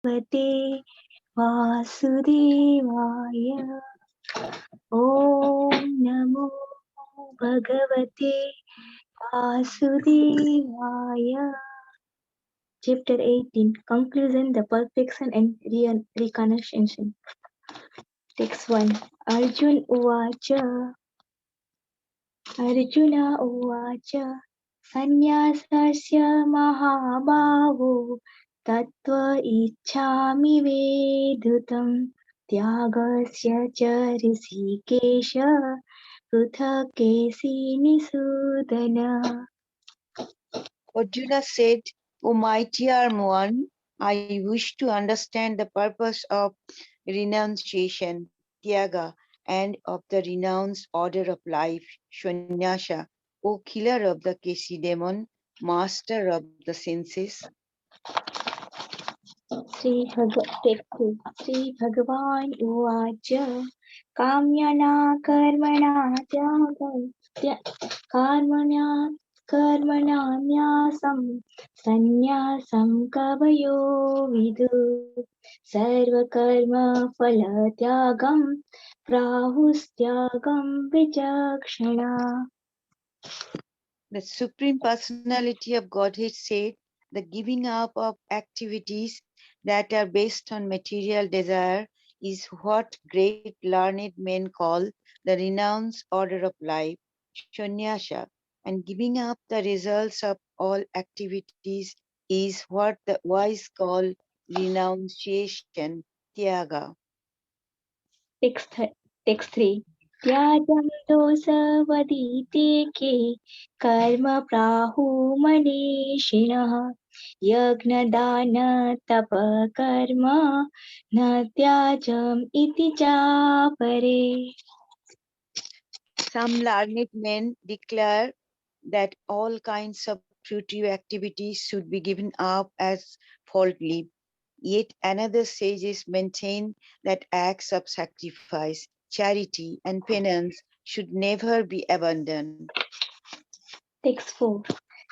Vate Vasudevaya. Om Namo Bhagavate Vasudevaya. Chapter 18. Conclusion, the perfection and reconnaissance. Text 1. Arjun Uvacha. Arjuna Uvacha. Sannyasasya Mahabhavo Tattva Ichhami Vedutam Tyagasya Cha Hrishikesha Pruthakesi Nisudana. Arjuna said, O mightier one, I wish to understand the purpose of renunciation, tyaga, and of the renounced order of life, sannyasa, O killer of the Kesi demon, master of the senses. Shri भगवान उवाच काम्यना कर्मणा कर्मणा कर्मणान्यासं सन्न्यासं कवयो विदुः सर्वकर्मफलत्यागं प्राहुस्त्यागं विचक्षणा. The Supreme Personality of Godhead said, the giving up of activities that are based on material desire is what great learned men call the renounced order of life, sannyasa, and giving up the results of all activities is what the wise call renunciation, tyaga. Text 3. त्याजं दोषवदिते के कर्म प्राहुमनीषिणः यज्ञदान तपकर्म न त्याजम् इति चापरे. Some learned men declare that all kinds of fruitive activities should be given up as faulty. Yet another sages maintain that acts of sacrifice, charity, and penance should never be abandoned. Text 4.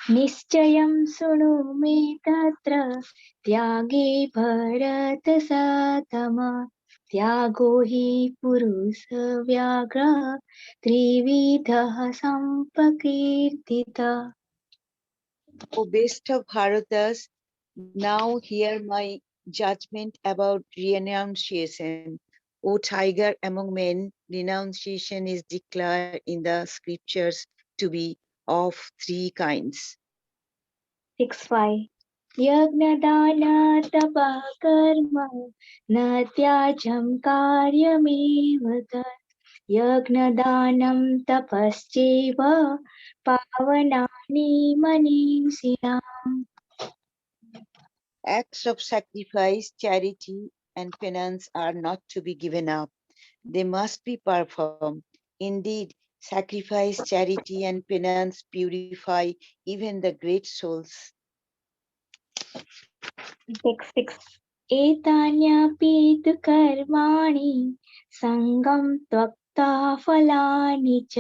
निश्चयं शृणु मे तत्र त्यागे भरतसत्तमा त्यागो हि पुरुषव्याघ्र त्रिविधः सम्प्रकीर्तितः. O best of Bharatas, now hear my judgment about renunciation. O tiger among men, renunciation is declared in the scriptures to be of three kinds. 6.5 यज्ञदान तपः कर्म न त्याज्यं कार्यमेव तत् यज्ञदानं तपश्चैव पावनानि मनीषिणाम्. Acts of sacrifice, charity, and penance are not to be given up. They must be performed. Indeed, sacrifice, charity, and penance purify even the great souls. Text 6 एतान्यपि तु कर्माणि सङ्गं त्यक्त्वा फलानि च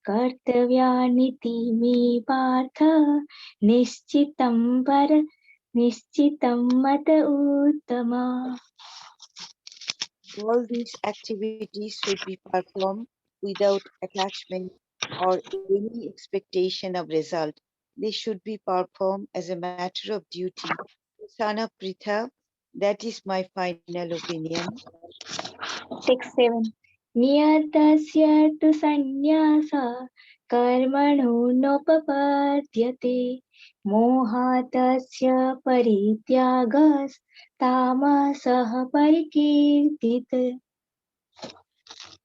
कर्तव्यानिति मे पार्थ निश्चितं मत उत्तमा. All these activities should be performed without attachment or any expectation of result. They should be performed as a matter of duty. Son of Pritha, that is my final opinion. Text 7 नियतस्य तु संन्यासः कर्मणो नोपपद्यते मोहातस्य परित्यागस्तामसः परिकीर्तितः.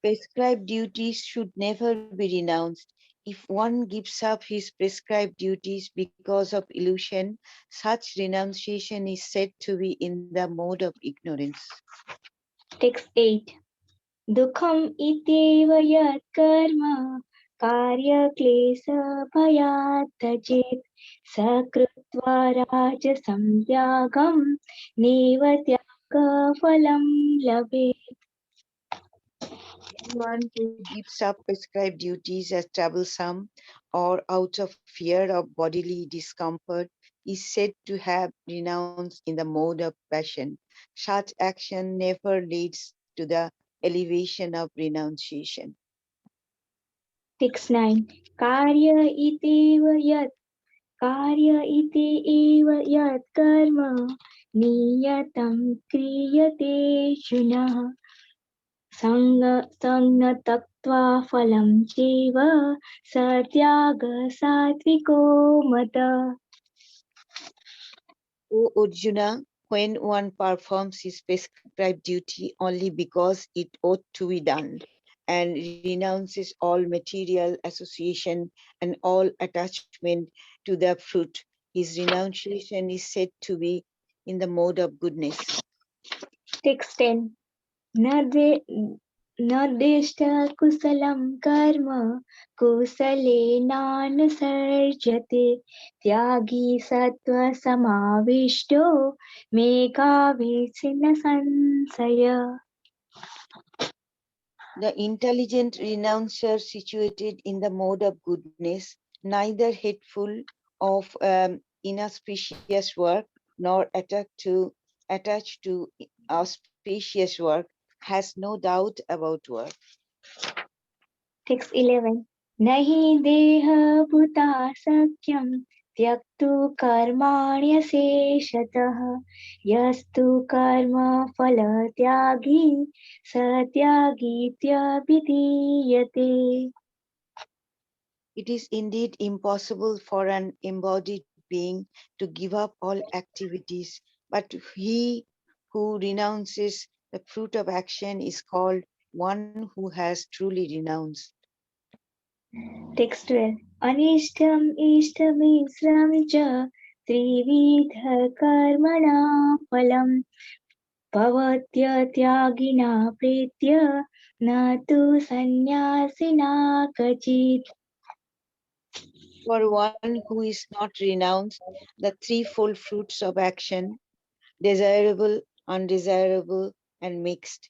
Prescribed duties should never be renounced. If one gives up his prescribed duties because of illusion, such renunciation is said to be in the mode of ignorance. Text 8 दुःखम् इत्येव यत् कर्म कार्यक्लेशभयात् त्यजेत् स कृत्वा राजसं त्यागं नैव त्यागफलं लभेत्. Anyone who gives up prescribed duties as troublesome or out of fear of bodily discomfort is said to have renounced in the mode of passion. Such action never leads to the elevation of renunciation. Text 9. Karya itev yat कार्य इति एव यत् कर्म नियतं क्रियते शुनः संज्ञ फलं चैव स त्याग सात्विको मतः. O Arjuna, when one performs his prescribed duty only because it ought to be done, and renounces all material association and all attachment to the fruit, his renunciation is said to be in the mode of goodness. Text 10. न द्वे न द्वेष्ट कुशलं कर्म कुशलेनानुसर्जते त्यागी सत्त्वसमाविष्टो मेघावीक्षिण संशय. The intelligent renouncer situated in the mode of goodness, neither hateful of inauspicious work nor attached to auspicious work, has no doubt about work. Text 11. नहि देहभूता सख्यं त्यक्तु कर्माण्यशेषतः यस्तु कर्मफलत्यागी स त्यागीत्यभिधीयते. It is indeed impossible for an embodied being to give up all activities, but he who renounces the fruit of action is called one who has truly renounced. Text 12. अनिष्टम् इष्टमिश्रं च त्रिविध कर्मणा फलम् भवत्यत्यागिना प्रीत्य न तु सन्न्यासिना क्वचित्. For one who is not renounced the threefold fruits of action, desirable, undesirable, and mixed,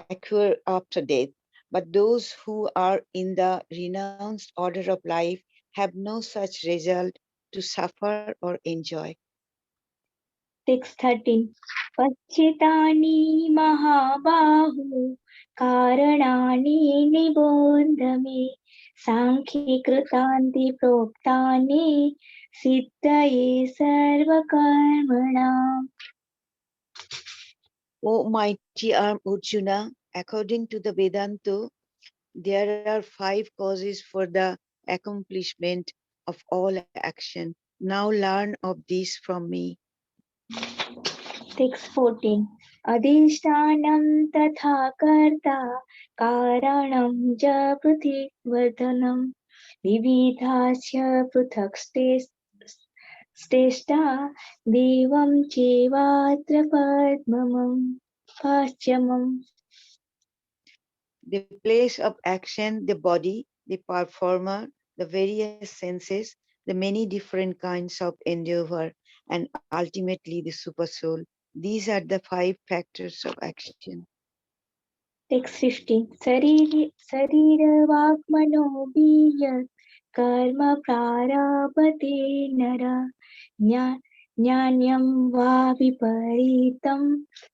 occur after death. But those who are in the renounced order of life have no such result to suffer or enjoy. Text 13. पच्चितानि महाबाहु कारणानि निबोध मे साङ्ख्ये कृतान्ति प्रोक्तानि सिद्धये सर्वकर्मणाम्. O mighty Arjuna, according to the Vedanta, there are five causes for the accomplishment of all action. Now learn of these from me. Text 14. अधिष्ठानं तथा कर्ता कारणं च पृथग्वर्धनं विविधास्य पृथक् स्टेष्टा देवं चैवात्र पश्चिमम्. The place of action, the body, the performer, the various senses, the many different kinds of endeavor, and ultimately the super soul. These are the five factors of action. Text 15. शरीरवाक्मनोभिः कर्म प्रारभते नर ज्ञान्यं वा विपरीतं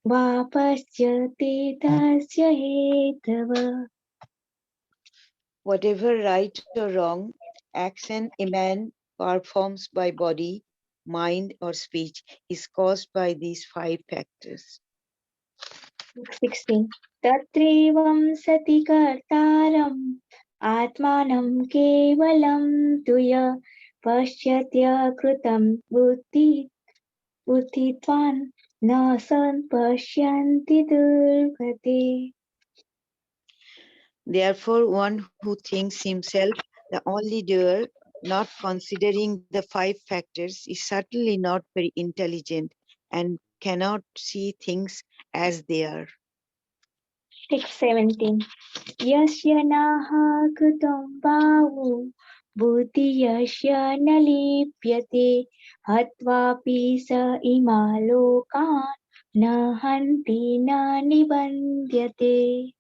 वा पश्यते तस्य हेतवः. Whatever right or wrong action a man performs by body, mind, or speech is caused by these five factors. 16. तत्रैवं सति कर्तारम् आत्मानं केवलं तु य पश्यत्य कृतं बुद्धित्वान् न सम्पश्यन्ति दुर्गते. Therefore, one who thinks himself the only doer, not considering the five factors, is certainly not very intelligent and cannot see things as they are. 17. यस्य नाह कृतं बाहु बुद्धि यस्य न लिप्यते हत्वापि स इमा लोकान् न हन्ति न निबध्यते.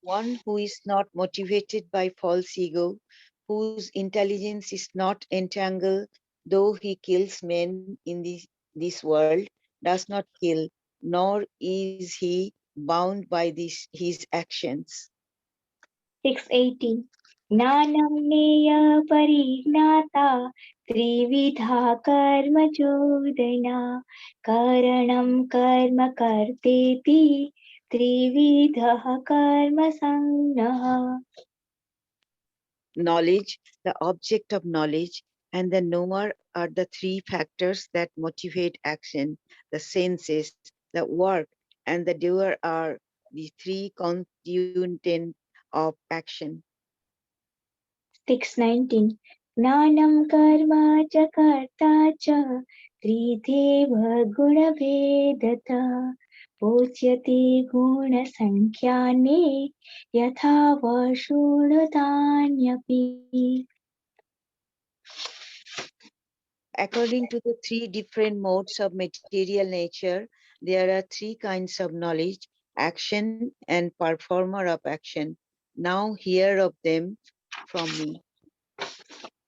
One who is not motivated by false ego, whose intelligence is not entangled though he kills men in this world, does not kill, nor is he bound by his actions. 618. Jnanam neya parignata trividha karma chodana karanam karma karteti trividha karma sangnah. Knowledge, the object of knowledge, and the knower are the three factors that motivate action. The senses, the work, and the doer are the three constituents of action. 619. Jnanam karma cha karta cha trideva gunavedata pochyate guna sankhyaane yatha vashunatanyapi. According to the three different modes of material nature, there are three kinds of knowledge, action, and performer of action. Now hear of them from me.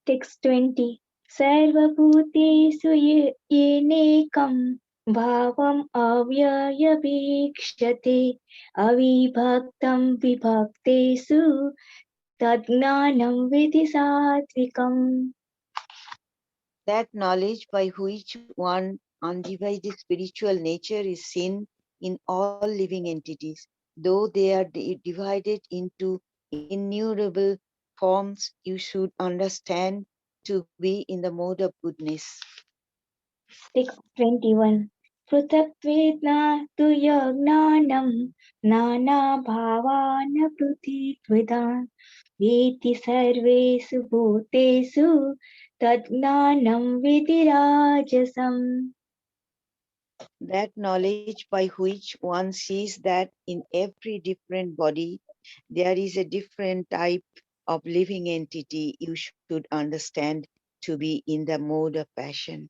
620. Sarvabhutesu yenekam bhavam avyayavekshate avibhaktam vibhaktesu tadgnanam vidhi satvikam. That knowledge by which one undivided spiritual nature is seen in all living entities, though they are divided into innumerable forms, you should understand to be in the mode of goodness. 621. Pruthakvetna tu yagnanam nana bhavana pruthikvedan veti sarvesu bhutesu tadgnanam vidirajasam. That knowledge by which one sees that in every different body there is a different type of living entity, you should understand to be in the mode of passion.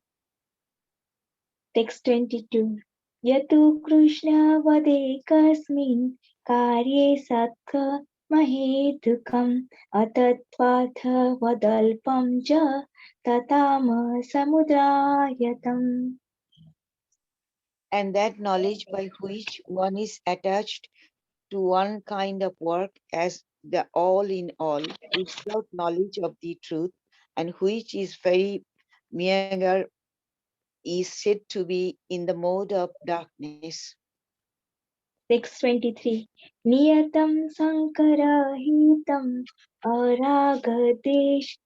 622. Yatu Krishna vade kasmin karye sattva mahedukam atatvatha vadalpam ja tatama samudrayatam. And that knowledge by which one is attached to one kind of work as the all in all, without knowledge of the truth, and which is very meager, is said to be in the mode of darkness. 623. Niyatam sankarahitam aragadesh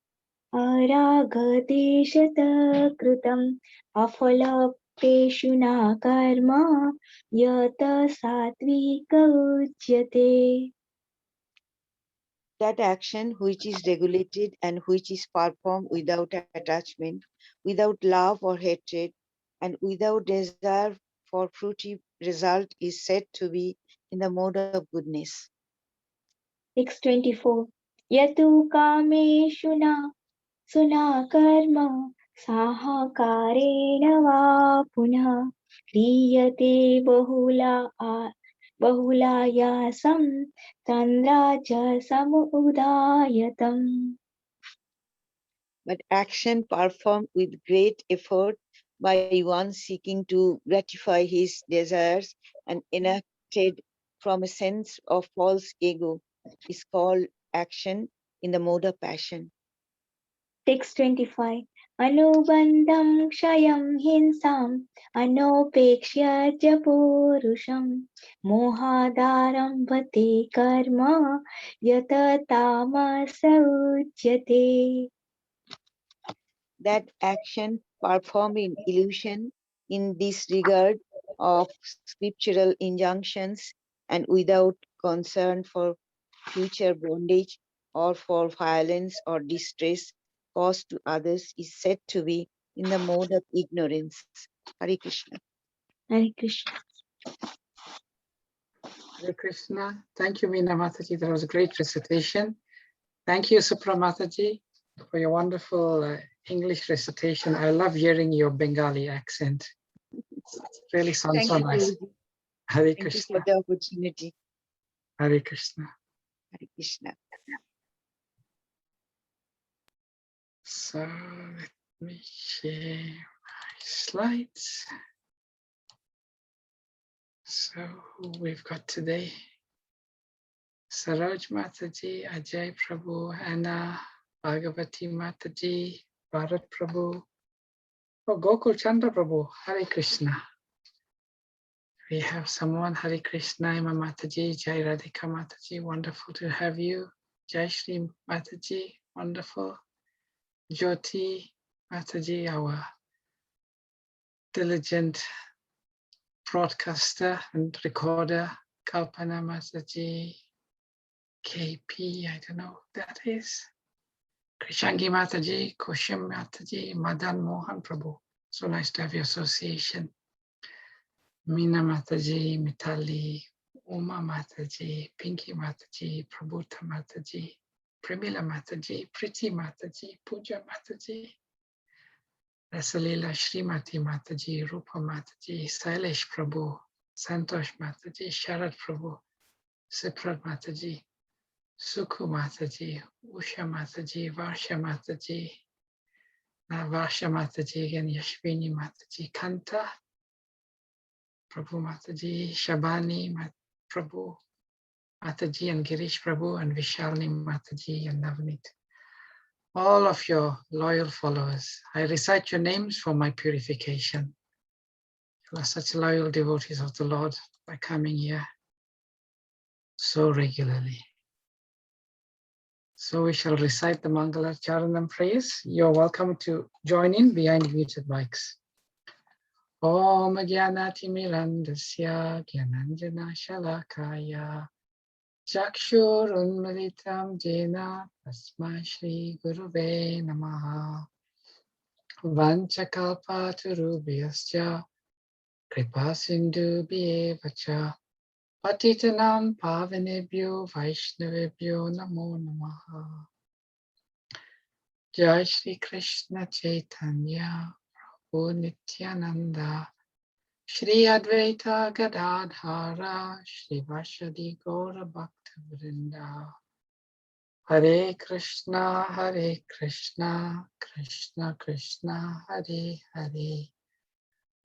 aragadeshatकृतम् अफलप्रेषु न कर्म यत सात्विक उच्यते. That action which is regulated and which is performed without attachment, without love or hatred, and without desire for fruity result is said to be in the mode of goodness. 624. यतु कामेषु न सुना कर्म साहकारेण वा पुनः क्रियते बहुलायासं तन्द्राच समुदायतम्. But action performed with great effort by one seeking to gratify his desires and enacted from a sense of false ego is called action in the mode of passion. 625. अनुबन्धं क्षयं हिंसाम् अनोपेक्ष्य च पौरुषं मोहादारम्भते कर्म यत तामस उच्यते. That action performed in illusion, in disregard of scriptural injunctions, and without concern for future bondage or for violence or distress caused to others is said to be in the mode of ignorance. Hare Krishna. Hare Krishna. Hare Krishna. Thank you, Meena Mataji. That was a great recitation. Thank you, Supra Mataji, for your wonderful English recitation. I love hearing your Bengali accent. It really sounds Thank so you, nice. Guruji. Hare Thank you Krishna. for the opportunity. Hare Krishna. Hare Krishna. So Let me share my slides. So who we've got today? Saroj Mataji, Ajay Prabhu, Anna, Bhagavati Mataji, Bharat Prabhu, oh, Gokul Chandra Prabhu, Hare Krishna. We have someone, Hare Krishna, Ima Mataji, Jai Radhika Mataji, wonderful to have you. Jai Shri Mataji, wonderful. Jyoti Mataji, our diligent broadcaster and recorder. Kalpana Mataji, KP, I don't know who that is. Krishangi Mataji, Koshim Mataji, Madan Mohan Prabhu. So nice to have your association. Meena Mataji, Mitali, Uma Mataji, Pinky Mataji, Prabhuta Mataji, Premila Mataji, Priti Mataji, Puja Mataji, Rasalila Srimati Mataji, Rupa Mataji, Sailesh Prabhu, Santosh Mataji, Sharad Prabhu, Siprat Mataji, Sukhu Mataji, Usha Mataji, Varsha Mataji, Varsha Mataji again, Yashvini Mataji, Kanta, Prabhu Mataji, Shabani Prabhu Mataji, and Girish Prabhu, and Vishalini Mataji, and Navneet. All of your loyal followers, I recite your names for my purification. You are such loyal devotees of the Lord by coming here so regularly. So we shall recite the Mangala Charanam prayers. You're welcome to join in behind muted mics. Om Gyanati Mirandasya Gyananjana Shalakaya Chakshur Unmalitam Jena Tasma Shri Guruve Namaha Vanchakalpa Turubhyascha Kripa Sindhu Bhyevacha Patitanam Pavanebhyo Vaishnavebhyo Namo Namaha. Jai Shri Krishna Chaitanya Prabhu Nityananda Shri Advaita Gadadhara Shri Vashadi Gaura Bhakta Vrinda. Hare Krishna, Krishna Krishna, Hare Hare.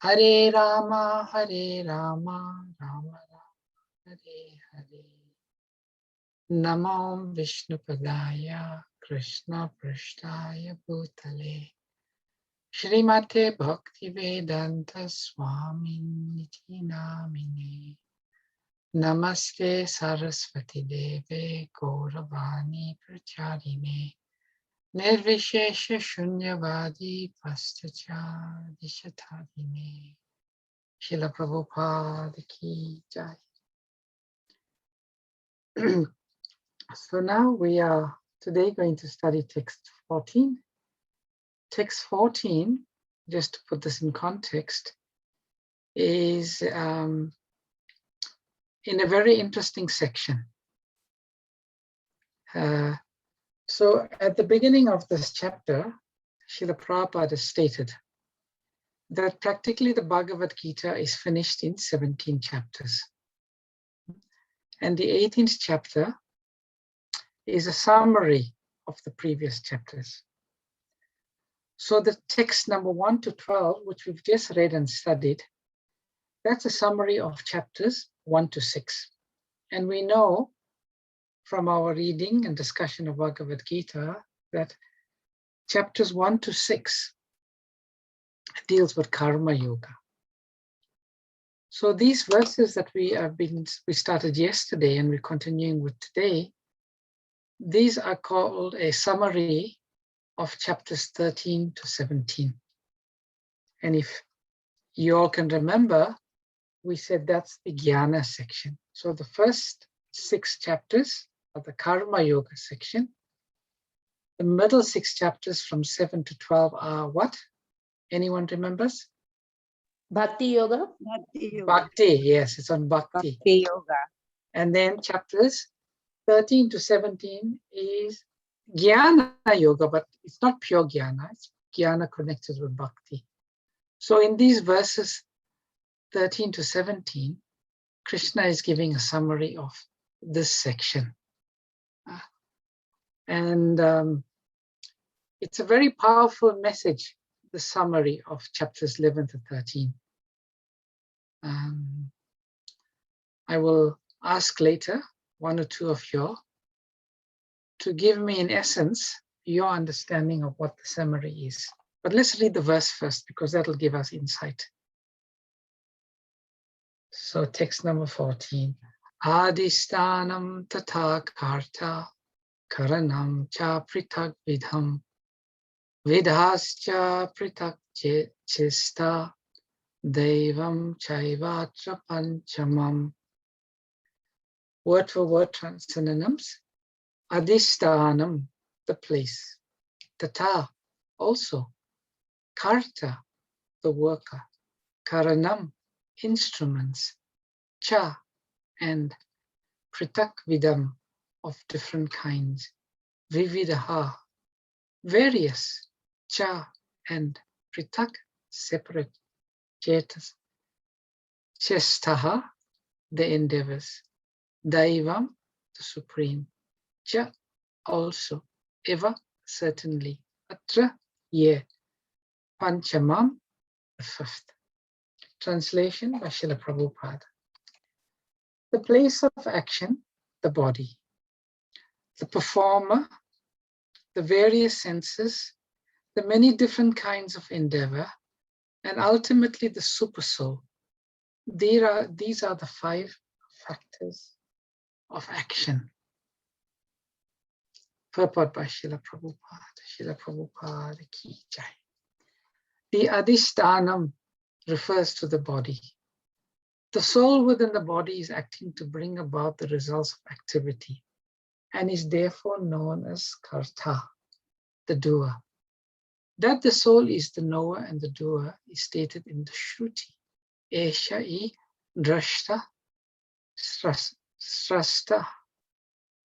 Hare Rama, Rama Rama, Hare Hare. Namo Vishnupadaya Krishna Prishtaya Bhutale Srimate Bhaktivedanta Swami Niti Namine. Namaste Saraswati Deve Gauravani Pracharine Nirvishesha Shunyavadi Pastacha Dishatadine. Srila Prabhupada Ki Jai. So now we are today going to study text 14. Text 14, just to put this in context, is in a very interesting section. So at the beginning of this chapter, Srila Prabhupada stated that practically the Bhagavad Gita is finished in 17 chapters. And the 18th chapter is a summary of the previous chapters. So the text number 1 to 12, which we've just read and studied, that's a summary of chapters 1 to 6. And we know from our reading and discussion of Bhagavad Gita that chapters 1 to 6 deals with Karma Yoga. So these verses that we started yesterday and we're continuing with today, these are called a summary of chapters 13 to 17. And if you all can remember, we said that's the Jnana section. So the first 6 chapters are the Karma Yoga section. The middle 6 chapters from 7 to 12 are what? Anyone remembers? Bhakti Yoga. Bhakti, yes, it's on Bhakti. Bhakti Yoga. And then chapters 13 to 17 is Jnana Yoga, but it's not pure Jnana, it's Jnana connected with Bhakti. So in these verses 13 to 17, Krishna is giving a summary of this section. And it's a very powerful message the summary of chapters 11 to 13. I will ask later one or two of you to give me, in essence, your understanding of what the summary is. But let's read the verse first, because that'll give us insight. So text number 14. Adhistanam tata karta karanam cha pritak vidham vidhascha pritak chista devam chaivatra panchamam. Word for word synonyms. Adhistanam, the place. Tata, also. Karta, the worker. Karanam, instruments. Cha, and pritak vidam, of different kinds. Vividaha, various. Cha, and pritak, separate. Chetas. Chestaha, the endeavors. Daivam, the supreme. Cha, also. Eva, certainly. Atra, yeah. Panchamam, the fifth. Translation by Srila Prabhupada. The place of action, the body. The performer, the various senses, the many different kinds of endeavor, and ultimately the supersoul. These are the 5 factors of action. Purport by Srila Prabhupada. Srila Prabhupada ki jai. The adhisthanam refers to the body. The soul within the body is acting to bring about the results of activity and is therefore known as karta, the doer. That the soul is the knower and the doer is stated in the Shruti. Esha I drashta srasta.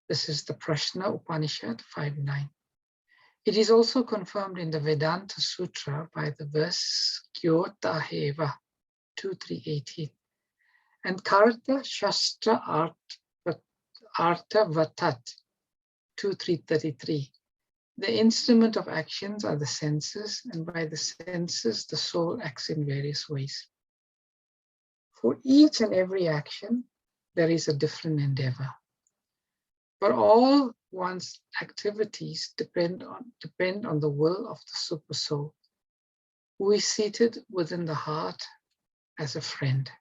This is the Prashna Upanishad 5.9. It is also confirmed in the Vedanta Sutra by the verse Kyota Heva 2.3.18. And Karta Shastra Artha Vatat 2.3.33. The instrument of actions are the senses, and by the senses the soul acts in various ways. For each and every action, there is a different endeavor. But all one's activities depend on the will of the super soul, who is seated within the heart as a friend.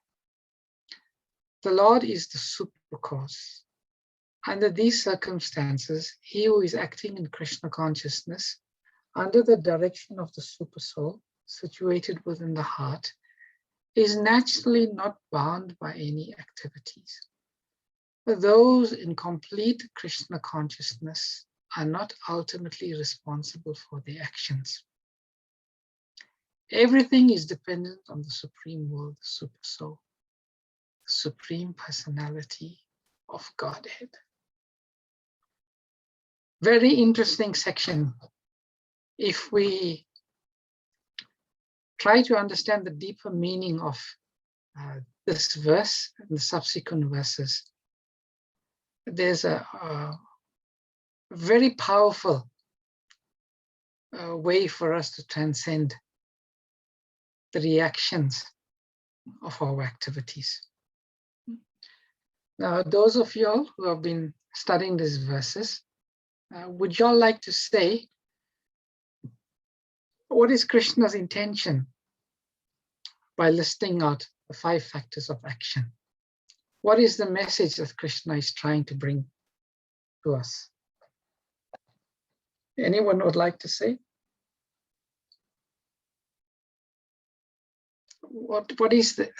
The Lord is the super cause. Under these circumstances, he who is acting in Krishna consciousness under the direction of the super soul situated within the heart is naturally not bound by any activities. But those in complete Krishna consciousness are not ultimately responsible for their actions. Everything is dependent on the supreme will, the super soul, the supreme personality of Godhead. Very interesting section. If we try to understand the deeper meaning of this verse and the subsequent verses, there's a very powerful way for us to transcend the reactions of our activities. Now, those of you all who have been studying these verses, would you all like to say, what is Krishna's intention by listing out the 5 factors of action? What is the message that Krishna is trying to bring to us? Anyone would like to say? What is the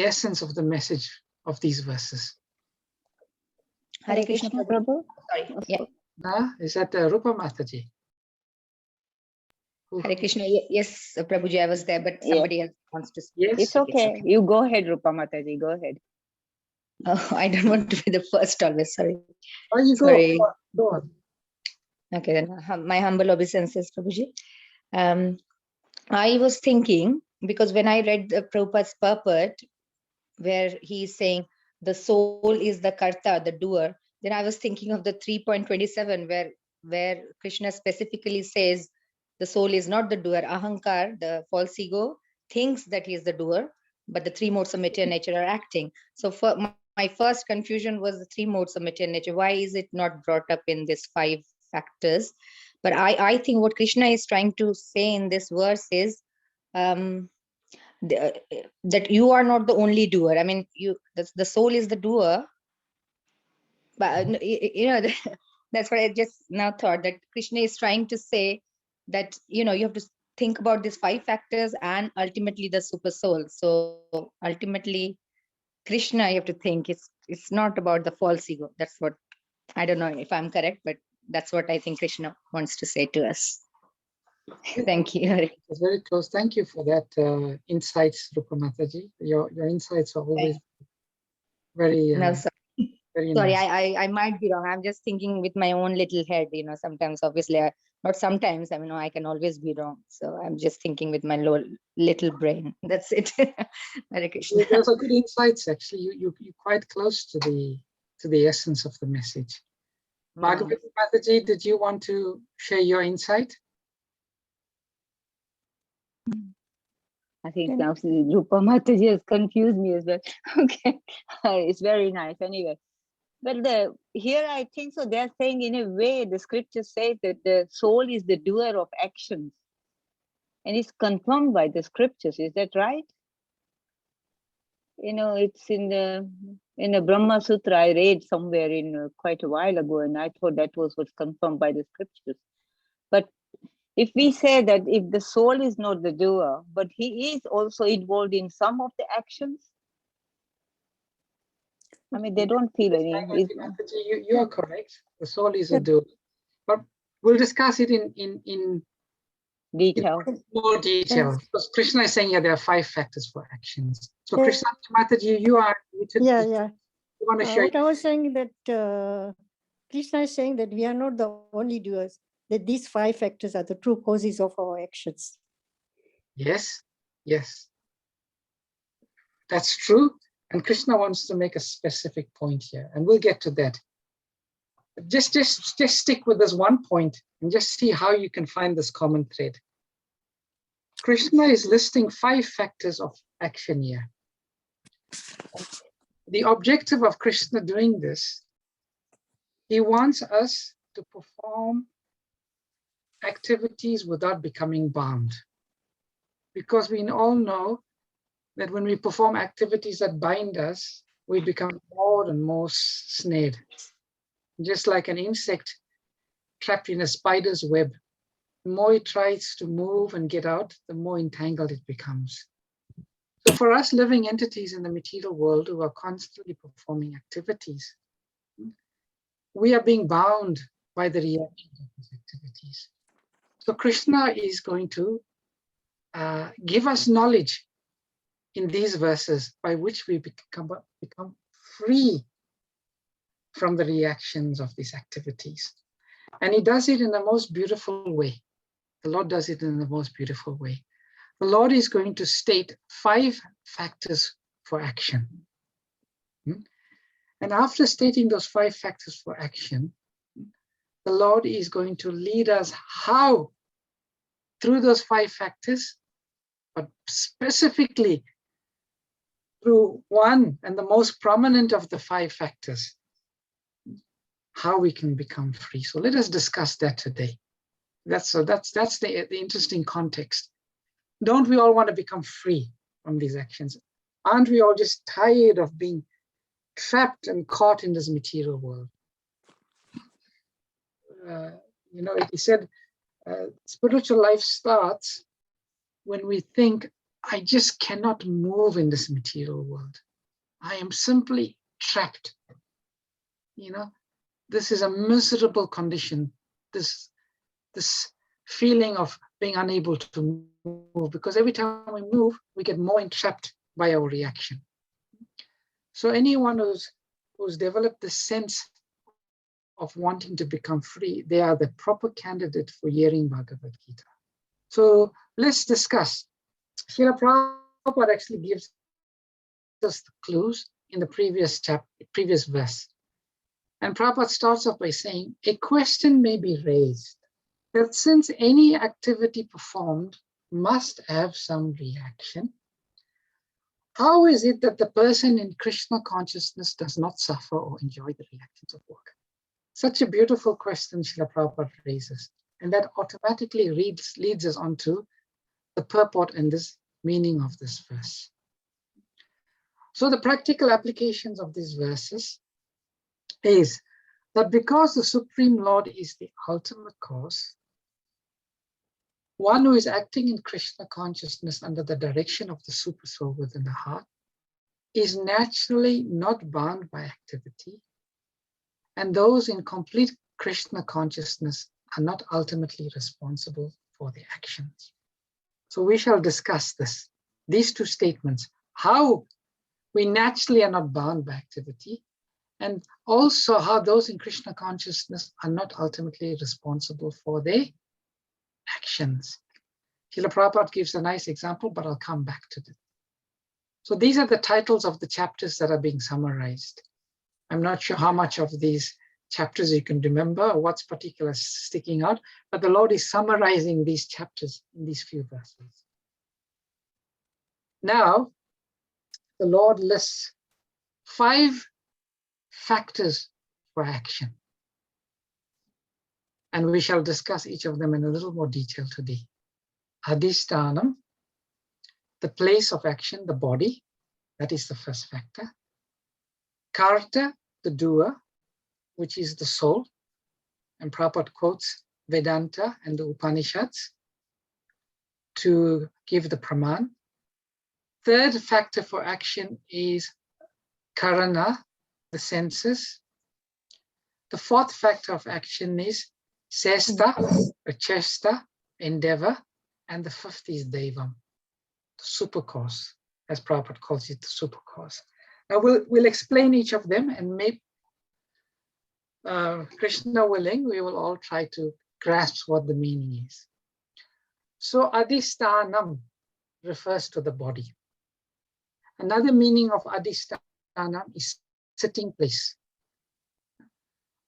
essence of the message of these verses? Hare Krishna Prabhu. Sorry. Yeah. Is that Rupa Mataji? Hare Krishna. Yes, Prabhuji, I was there, but somebody else wants to speak. Yes. It's okay. You go ahead, Rupa Mataji. Go ahead. Oh, I don't want to be the first always. Sorry. Oh, you Sorry. go on. Okay, then my humble obeisances, Prabhuji. I was thinking, because when I read the Prabhupada's purport, where he's saying the soul is the karta, the doer, then I was thinking of the 3.27, where Krishna specifically says the soul is not the doer. Ahankar, the false ego, thinks that he is the doer, but the three modes of material nature are acting. So for my first confusion was the three modes of material nature. Why is it not brought up in this 5 factors? But I think what Krishna is trying to say in this verse is that you are not the only doer. I mean, the soul is the doer, but that's what I just now thought, that Krishna is trying to say that you have to think about these 5 factors and ultimately the super soul. So ultimately Krishna, you have to think it's not about the false ego. That's what, I don't know if I'm correct, but that's what I think Krishna wants to say to us. Thank you. It's very close. Thank you for that insights, Rupa Mataji. Your insights are always very, No, very sorry, nice. I might be wrong. I'm just thinking with my own little head, sometimes, obviously, not sometimes, I mean, I can always be wrong. So I'm just thinking with my little brain. That's it. Hare Krishna. Those are good insights, actually. You're quite close to the essence of the message. Bhagavati Mataji, did you want to share your insight? I think now Rupa Mataji has confused me as well. Okay, it's very nice anyway. But here I think so they're saying, in a way, the scripture says that the soul is the doer of actions. And it's confirmed by the scriptures. Is that right? It's in the Brahma Sutra I read somewhere in quite a while ago, and I thought that was what's confirmed by the scriptures. But if we say that if the soul is not the doer, but he is also involved in some of the actions, I mean, they don't feel any. You are correct. The soul is a doer, but we'll discuss it in detail. more detail. Because Krishna is saying, yeah, there are 5 factors for actions. So Yeah. Krishna Mataji, you are muted. Yeah. You want to share? What I was saying that Krishna is saying that we are not the only doers, that these 5 factors are the true causes of our actions. Yes. That's true. And Krishna wants to make a specific point here, and we'll get to that. Just stick with this one point and just see how you can find this common thread. Krishna is listing 5 factors of action here. The objective of Krishna doing this, he wants us to perform activities without becoming bound. Because we all know that when we perform activities that bind us, we become more and more snared. Just like an insect trapped in a spider's web, the more it tries to move and get out, the more entangled it becomes. So for us living entities in the material world who are constantly performing activities, we are being bound by the reactions of these activities. So Krishna is going to give us knowledge in these verses by which we become free from the reactions of these activities. And he does it in the most beautiful way. The Lord does it in the most beautiful way. The Lord is going to state 5 factors for action. And after stating those 5 factors for action, the Lord is going to lead us how through those 5 factors, but specifically through one and the most prominent of the 5 factors, how we can become free. So let us discuss that today. That's the interesting context. Don't we all want to become free from these actions? Aren't we all just tired of being trapped and caught in this material world? He said, spiritual life starts when we think, I just cannot move in this material world. I am simply trapped. This is a miserable condition. This feeling of being unable to move, because every time we move, we get more entrapped by our reaction. So anyone who's developed the sense of wanting to become free, they are the proper candidate for hearing Bhagavad Gita. So let's discuss. Srila Prabhupada actually gives us the clues in the previous verse. And Prabhupada starts off by saying, a question may be raised. that since any activity performed must have some reaction, how is it that the person in Krishna consciousness does not suffer or enjoy the reactions of work? Such a beautiful question Srila Prabhupada raises, and that automatically leads us on to the purport and this meaning of this verse. So the practical applications of these verses is that because the Supreme Lord is the ultimate cause, one who is acting in Krishna consciousness under the direction of the Super Soul within the heart is naturally not bound by activity, and those in complete Krishna consciousness are not ultimately responsible for the actions. So we shall discuss these two statements, how we naturally are not bound by activity, and also how those in Krishna consciousness are not ultimately responsible for their actions. Srila Prabhupada gives a nice example, but I'll come back to this. So these are the titles of the chapters that are being summarized. I'm not sure how much of these chapters you can remember or what's particular sticking out, but the Lord is summarizing these chapters in these few verses. Now, the Lord lists 5 factors for action. And we shall discuss each of them in a little more detail today. Adhisthanam, the place of action, the body, that is the first factor. Karta, the doer, which is the soul. And Prabhupada quotes Vedanta and the Upanishads to give the praman. Third factor for action is karana, the senses. The fourth factor of action is sesta, or chesta, endeavor. And the fifth is devam, the super cause, as Prabhupada calls it, the super cause. Now we'll explain each of them, and maybe Krishna willing, we will all try to grasp what the meaning is. So adhisthanam refers to the body. Another meaning of adhisthanam is sitting place.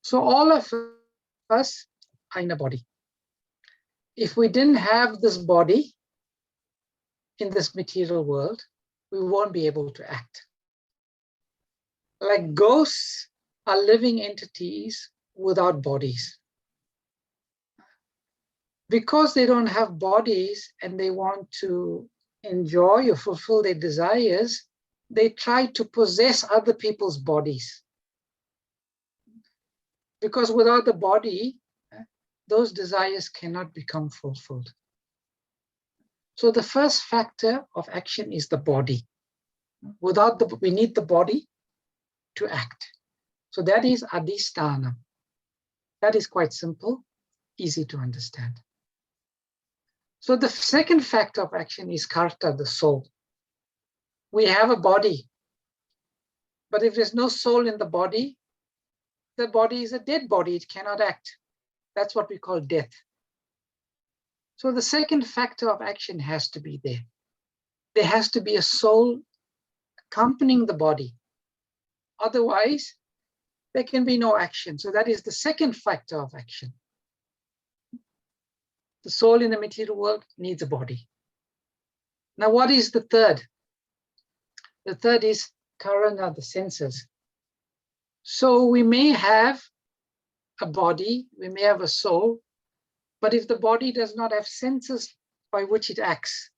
So all of us are in a body. If we didn't have this body in this material world, we won't be able to act. Like ghosts are living entities without bodies. Because they don't have bodies and they want to enjoy or fulfill their desires, they try to possess other people's bodies. Because without the body, those desires cannot become fulfilled. So the first factor of action is the body. We need the body to act. So that is adhisthanam. That is quite simple, easy to understand. So the second factor of action is karta, the soul. We have a body, but if there's no soul in the body is a dead body, it cannot act. That's what we call death. So the second factor of action has to be there. There has to be a soul accompanying the body. Otherwise, there can be no action. So that is the second factor of action. The soul in the material world needs a body. Now, what is the third? The third is karana, the senses. So we may have a body, we may have a soul, but if the body does not have senses by which it acts,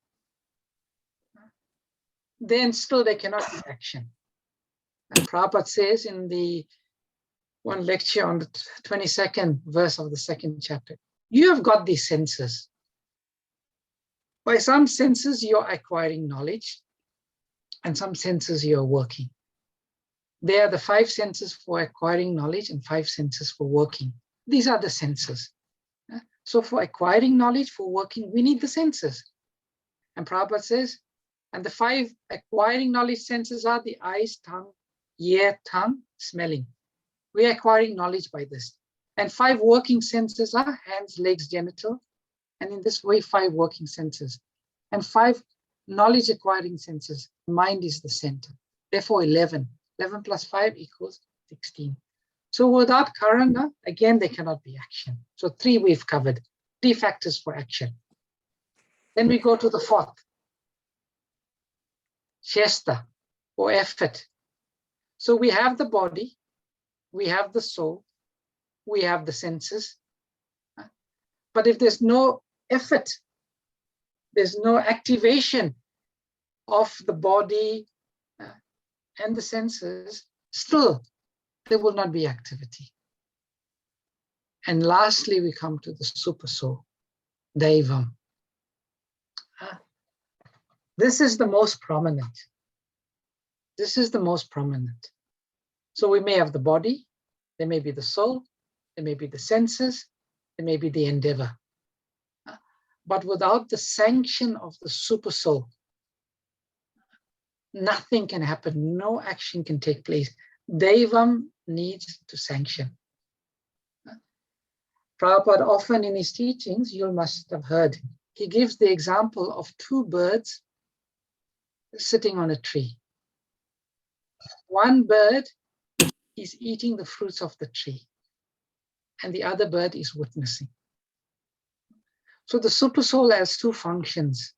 then still there cannot be action. And Prabhupada says in the one lecture on the 22nd verse of the second chapter, you have got these senses. By some senses, you're acquiring knowledge, and some senses you're working. They are the 5 senses for acquiring knowledge and 5 senses for working. These are the senses. So for acquiring knowledge, for working, we need the senses. And Prabhupada says, and the 5 acquiring knowledge senses are the eyes, tongue, ear, tongue, smelling. We are acquiring knowledge by this. And 5 working senses are hands, legs, genital. And in this way, 5 working senses. And 5 knowledge acquiring senses. Mind is the center. Therefore, 11. 11 plus 5 equals 16. So without karana, again, there cannot be action. So 3 we've covered. 3 factors for action. Then we go to the 4th, chesta, or effort. So we have the body, we have the soul, we have the senses. But if there's no effort, there's no activation of the body and the senses, still there will not be activity. And lastly, we come to the super soul, Daivam. This is the most prominent. This is the most prominent. So we may have the body, there may be the soul, there may be the senses, there may be the endeavor. But without the sanction of the super soul, nothing can happen, no action can take place. Daivam needs to sanction. Prabhupada often in his teachings, you must have heard, he gives the example of 2 birds sitting on a tree. One bird is eating the fruits of the tree, and the other bird is witnessing. So the super soul has 2 functions,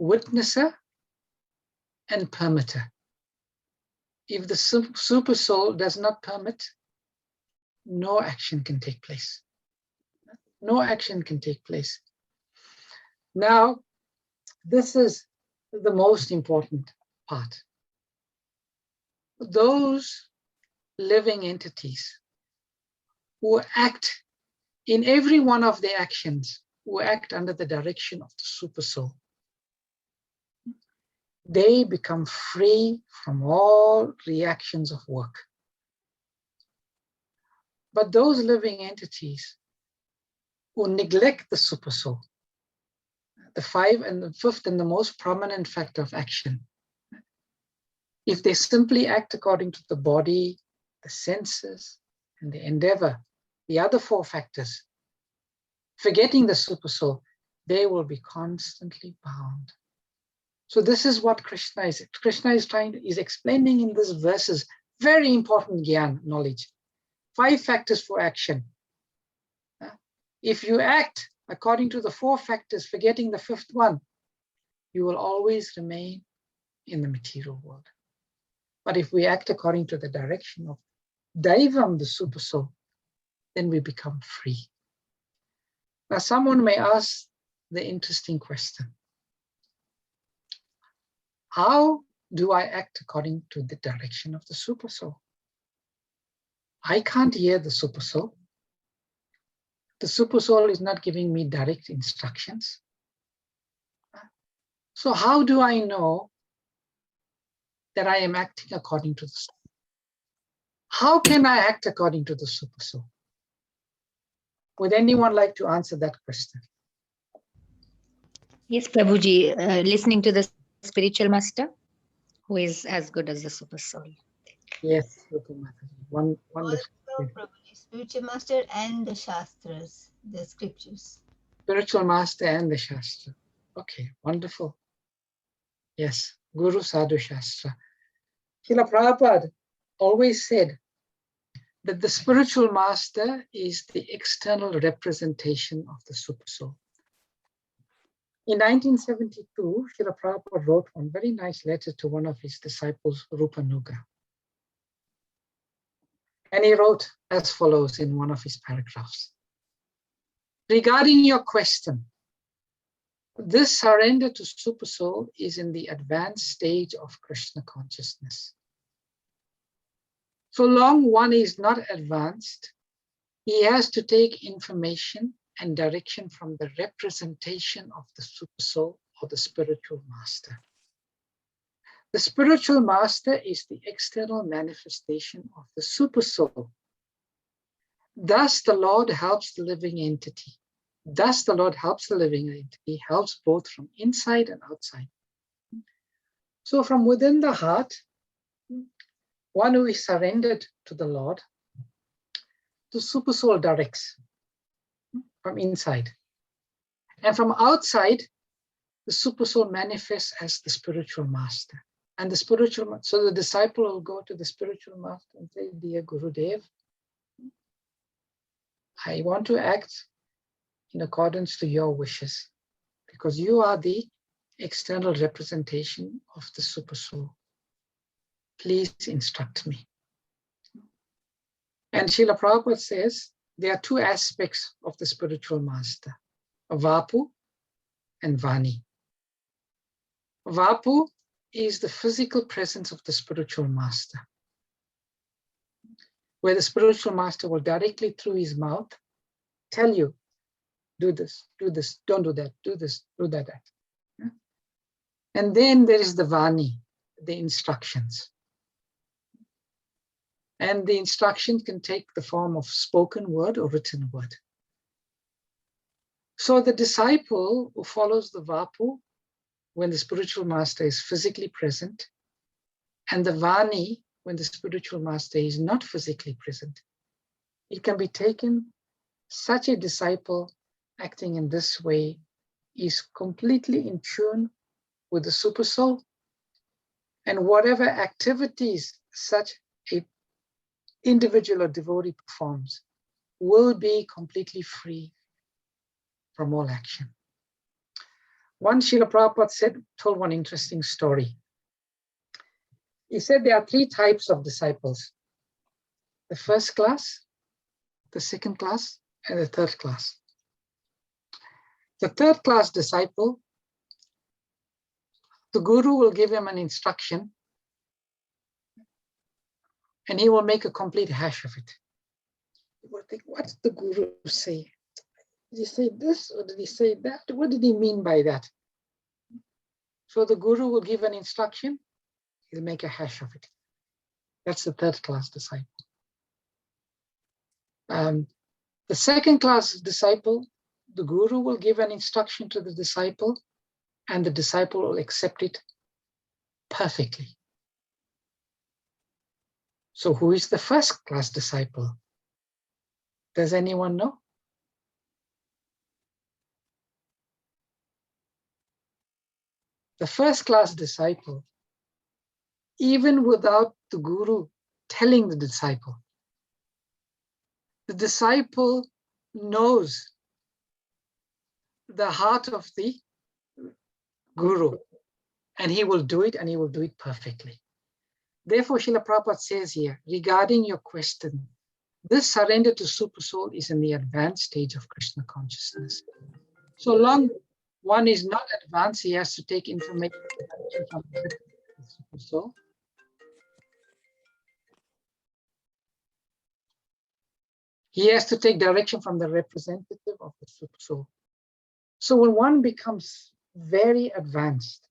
witnesser and permitter. If the super soul does not permit, no action can take place. No action can take place. Now, this is the most important part. Those living entities who act in every one of their actions, who act under the direction of the super soul, they become free from all reactions of work. But those living entities who neglect the super soul, the 5th and the 5th and the most prominent factor of action, if they simply act according to the body, the senses, and the endeavor, the other 4 factors, forgetting the super soul, they will be constantly bound. So this is what Krishna is explaining in these verses, very important gyan, knowledge. 5 factors for action. If you act according to the 4 factors, forgetting the 5th one, you will always remain in the material world. But if we act according to the direction of Daivam, the super soul, then we become free. Now, someone may ask the interesting question, how do I act according to the direction of the super soul? I can't hear the super soul. The super soul is not giving me direct instructions. So how do I know that I am acting according to the soul? How can I act according to the super soul? Would anyone like to answer that question? Yes, Prabhuji, listening to the spiritual master, who is as good as the super soul. Yes, wonderful. Also, Prabhuji, spiritual master and the Shastras, the scriptures. Spiritual master and the Shastra. Okay, wonderful. Yes, Guru Sadhu Shastra. Srila Prabhupada always said that the spiritual master is the external representation of the super soul. In 1972, Srila Prabhupada wrote one very nice letter to one of his disciples, Rupanuga. And he wrote as follows in one of his paragraphs. Regarding your question, this surrender to super soul is in the advanced stage of Krishna consciousness. So long one is not advanced, he has to take information and direction from the representation of the super soul or the spiritual master. The spiritual master is the external manifestation of the super soul. Thus the Lord helps the living entity. Thus the Lord helps the living entity, helps both from inside and outside. So from within the heart, one who is surrendered to the Lord, the super soul directs from inside. And from outside, the super soul manifests as the spiritual master. And the spiritual, so the disciple will go to the spiritual master and say, Dear Gurudev, I want to act in accordance to your wishes, because you are the external representation of the Super Soul. Please instruct me. And Srila Prabhupada says there are two aspects of the spiritual master, Vapu and Vani. Vapu is the physical presence of the spiritual master, where the spiritual master will directly through his mouth tell you, do this, don't do that, do this, do that. And then there is the Vani, the instructions. And the instruction can take the form of spoken word or written word. So the disciple who follows the Vapu when the spiritual master is physically present, and the Vani when the spiritual master is not physically present, it can be taken, such a disciple acting in this way is completely in tune with the Super Soul, and whatever activities such a individual or devotee performs will be completely free from all action. Once Srila Prabhupada told one interesting story. He said there are three types of disciples: the first class, the second class, and the third class. The third class disciple, the guru will give him an instruction and he will make a complete hash of it. You will think, what did the guru say? Did he say this or did he say that? What did he mean by that? So the guru will give an instruction, he'll make a hash of it. That's the third class disciple. The second class disciple, the guru will give an instruction to the disciple and the disciple will accept it perfectly. So who is the first class disciple? Does anyone know? The first class disciple, even without the guru telling the disciple knows the heart of the guru, and he will do it, and he will do it perfectly. Therefore, Srila Prabhupada says here, regarding your question, this surrender to Super Soul is in the advanced stage of Krishna consciousness. So long one is not advanced, he has to take information from the Super Soul. He has to take direction from the representative of the Super Soul. So when one becomes very advanced,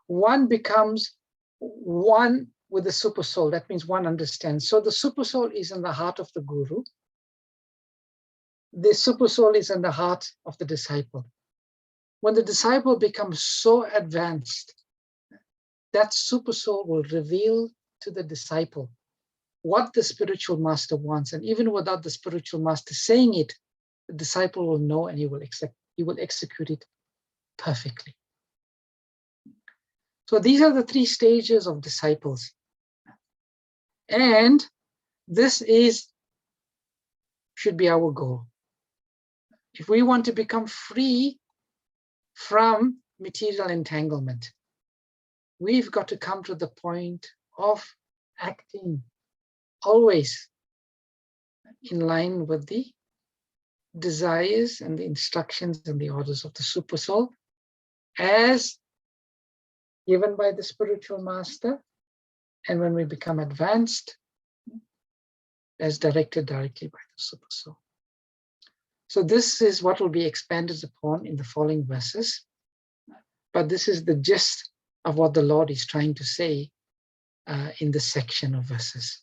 one becomes one with the Super Soul. That means one understands. So the Super Soul is in the heart of the guru. The Super Soul is in the heart of the disciple. When the disciple becomes so advanced, that Super Soul will reveal to the disciple what the spiritual master wants. And even without the spiritual master saying it, the disciple will know and he will execute it perfectly. So these are the three stages of disciples. And this should be our goal. If we want to become free from material entanglement, we've got to come to the point of acting always in line with the desires and the instructions and the orders of the Super Soul as given by the spiritual master, and when we become advanced, as directed directly by the Super Soul. So this is what will be expanded upon in the following verses, but this is the gist of what the Lord is trying to say in this section of verses.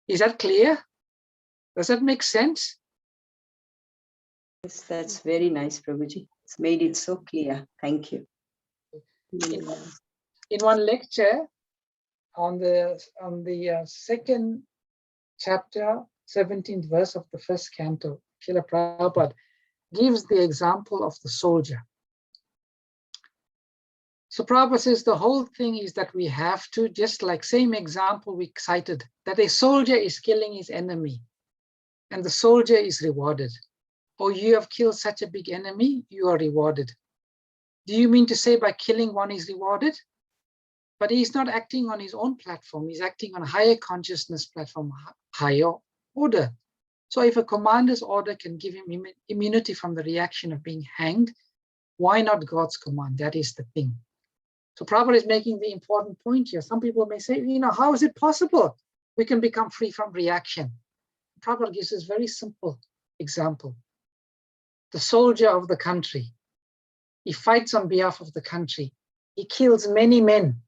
Is that clear? Does that make sense? Yes, that's very nice, Prabhuji. It's made it so clear. Thank you. In one lecture on the second chapter, 17th verse of the first canto, Srila Prabhupada gives the example of the soldier. So Prabhupada says the whole thing is that we have to, just like same example we cited, that a soldier is killing his enemy. and the soldier is rewarded. Or you have killed such a big enemy, you are rewarded. Do you mean to say by killing one is rewarded? But he's not acting on his own platform. He's acting on a higher consciousness platform, higher order. So if a commander's order can give him immunity from the reaction of being hanged, why not God's command? That is the thing. So Prabhupada is making the important point here. Some people may say, how is it possible we can become free from reaction? Prabhupada gives us a very simple example. The soldier of the country, he fights on behalf of the country. He kills many men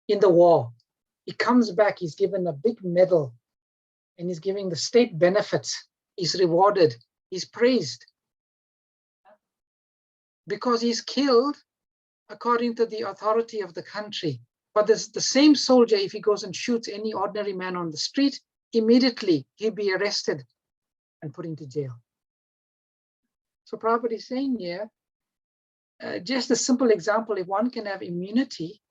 in the war. He comes back, he's given a big medal, and he's giving the state benefits. He's rewarded, he's praised. Because he's killed according to the authority of the country. But the same soldier, if he goes and shoots any ordinary man on the street, immediately he'll be arrested and put into jail. So Prabhupada is saying here, just a simple example, if one can have immunity,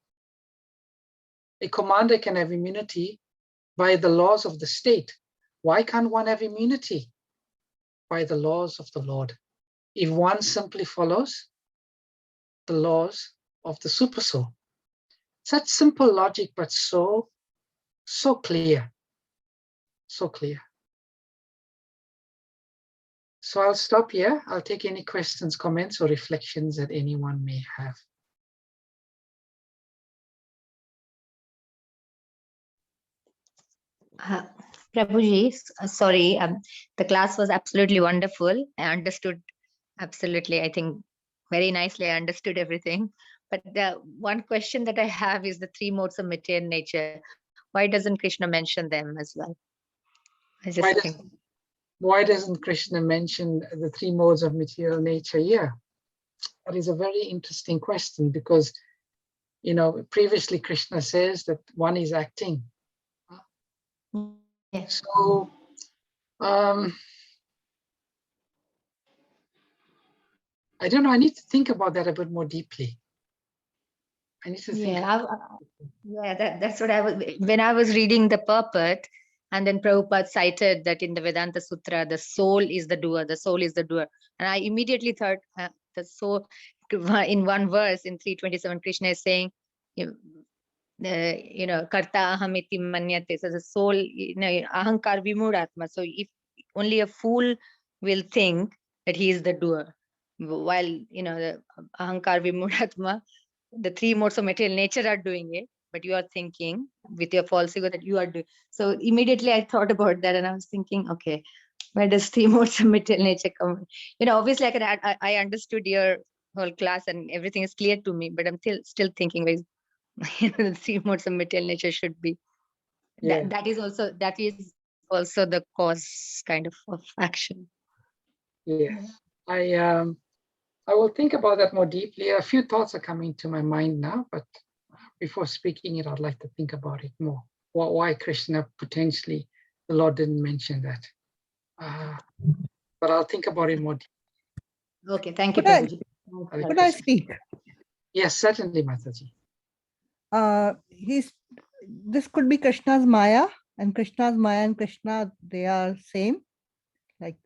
a commander can have immunity by the laws of the state. Why can't one have immunity by the laws of the Lord? If one simply follows the laws of the super soul. Such simple logic, but so clear, so clear. So I'll stop here. I'll take any questions, comments, or reflections that anyone may have. Prabhuji, sorry, the class was absolutely wonderful. I understood absolutely, I think very nicely, I understood everything. But the one question that I have is the three modes of material nature. Why doesn't Krishna mention them as well? I just think. Why doesn't Krishna mention the three modes of material nature here? That is a very interesting question because, previously Krishna says that one is acting. Yes. So, I don't know, I need to think about that a bit more deeply. I need to think. That's what I was, when I was reading the purport, and then Prabhupada cited that in the Vedanta Sutra, the soul is the doer, the soul is the doer. And I immediately thought, the soul, in one verse, in 327, Krishna is saying, karta ahamiti manyate. So the soul, ahankar vimudatma. So if only a fool will think that he is the doer, while, the ahankar vimudatma, the three modes of material nature are doing it, but you are thinking with your false ego that you are doing. So immediately I thought about that and I was thinking, okay, where does three modes of material nature come? Obviously I understood your whole class and everything is clear to me, but I'm still thinking where the three modes of material nature should be. Yeah. That is also the cause kind of action. Yes. I will think about that more deeply. A few thoughts are coming to my mind now, but before speaking it, I'd like to think about it more. Why Krishna potentially, the Lord didn't mention that. But I'll think about it more deeply. Okay, thank you, Prabhuji. Could I speak? Yes, certainly, Mataji. This could be Krishna's Maya, and Krishna's Maya and Krishna, they are same. Like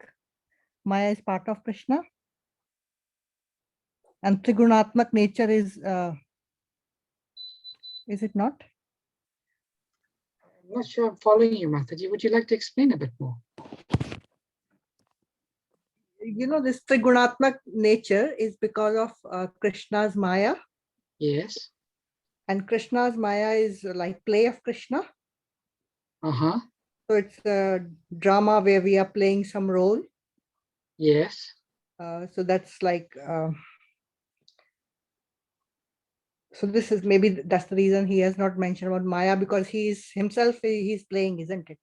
Maya is part of Krishna. And Trigunatmak nature is it not? I'm not sure I'm following you, Mataji. Would you like to explain a bit more? This Trigunatmak nature is because of Krishna's Maya. Yes. And Krishna's Maya is like play of Krishna. Uh-huh. So it's a drama where we are playing some role. Yes. So that's like, so this is maybe that's the reason he has not mentioned about Maya, because he's playing, isn't it?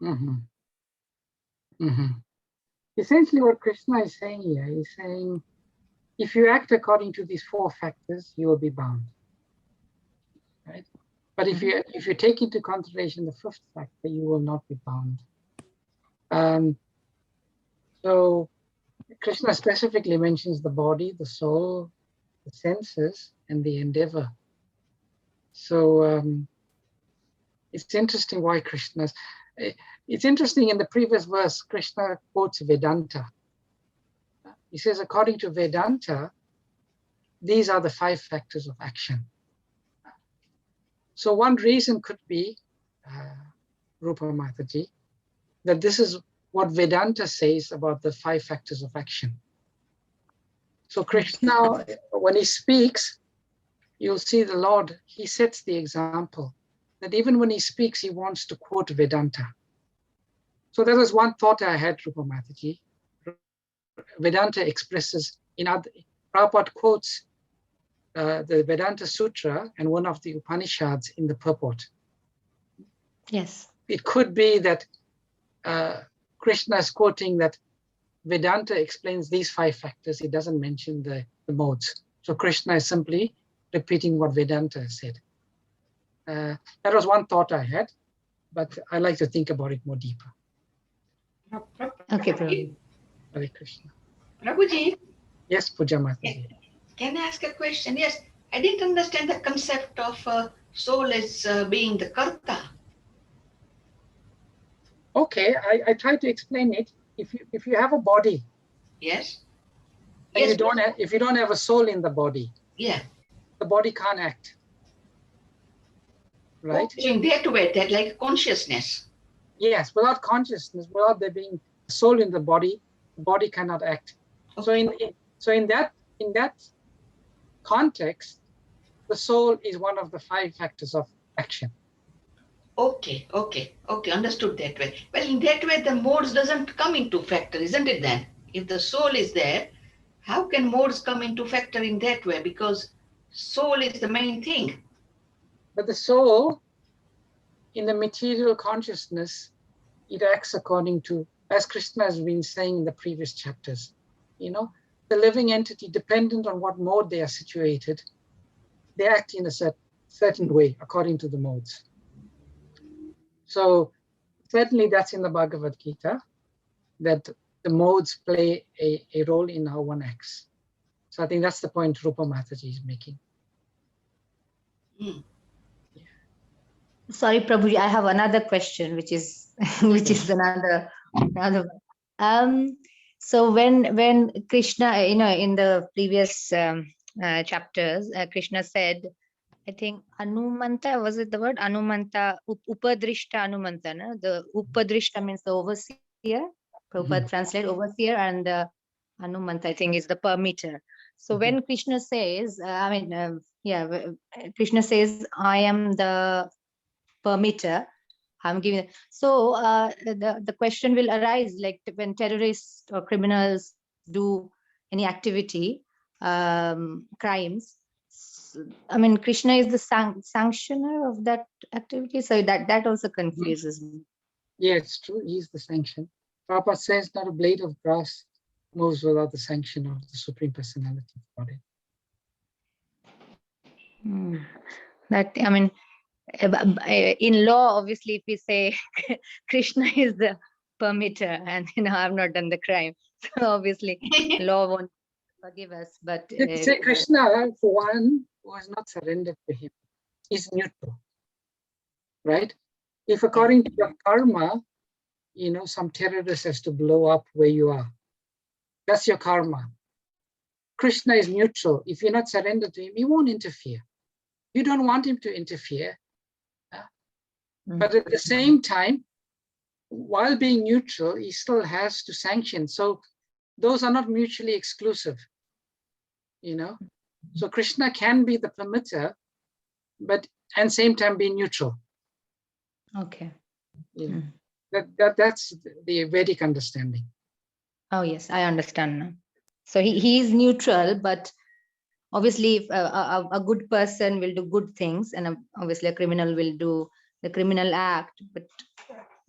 Mm-hmm. Mm-hmm. Essentially what Krishna is saying here, he's saying, if you act according to these four factors, you will be bound. Right? But if you take into consideration the fifth factor, you will not be bound. So Krishna specifically mentions the body, the soul, the senses, and the endeavor. So it's interesting why Krishna's. It's interesting, in the previous verse, Krishna quotes Vedanta. He says, according to Vedanta, these are the 5 factors of action. So one reason could be, Rupa Mataji, that this is what Vedanta says about the 5 factors of action. So Krishna, when he speaks, you'll see the Lord, he sets the example that even when he speaks, he wants to quote Vedanta. So that was one thought I had, Rupa Mataji. Vedanta expresses, Prabhupada quotes the Vedanta Sutra and one of the Upanishads in the purport. Yes. It could be that Krishna is quoting that Vedanta explains these 5 factors. It doesn't mention the modes. So Krishna is simply repeating what Vedanta said. That was one thought I had, but I like to think about it more deeper. Okay, Prabhu. Hare Krishna. Prabhuji, Yes, Puja Mataji. can I ask a question? Yes, I didn't understand the concept of soul as being the karta. Okay, I try to explain it. If you have a body, Yes. and Yes. if you don't have a soul in the body, Yeah. the body can't act, right? Oh, in that way, that like consciousness. Yes, without consciousness, without there being a soul in the body cannot act. Okay. So in that context, the soul is one of the 5 factors of action. Okay, understood that way. Well, in that way, the modes doesn't come into factor, isn't it then? If the soul is there, how can modes come into factor in that way? Because soul is the main thing. But the soul, in the material consciousness, it acts according to, as Krishna has been saying in the previous chapters, the living entity, dependent on what mode they are situated, they act in a certain way according to the modes. So certainly that's in the Bhagavad Gita, that the modes play a role in how one acts. So I think that's the point Rupa Mataji is making. Sorry, Prabhuji, I have another question, which is another one. So when Krishna, in the previous chapters, Krishna said, I think Anumanta, was it the word Anumanta, Upadrishta Anumanta, no? The Upadrishta means the overseer, Prabhupada translate overseer, and the Anumanta, I think, is the permitter. So when Krishna says, Krishna says, I am the permitter, I'm giving. So the question will arise, like when terrorists or criminals do any activity, crimes. I mean, Krishna is the sanctioner of that activity, so that also confuses me. Yeah, it's true. He's the sanction. Prabhupada says not a blade of grass moves without the sanction of the Supreme Personality of Godhead. That, I mean, in law, obviously, if we say Krishna is the permitter, and I've not done the crime, so obviously law won't forgive us. But say Krishna, for one, who has not surrendered to him, is neutral, right? If according to your karma, some terrorist has to blow up where you are, that's your karma. Krishna is neutral. If you're not surrendered to him, he won't interfere. You don't want him to interfere. But at the same time, while being neutral, he still has to sanction. So those are not mutually exclusive, So Krishna can be the permitter, but and same time be neutral. Okay. That's the Vedic understanding. Oh yes, I understand now. So he is neutral, but obviously if a good person will do good things, and obviously a criminal will do the criminal act,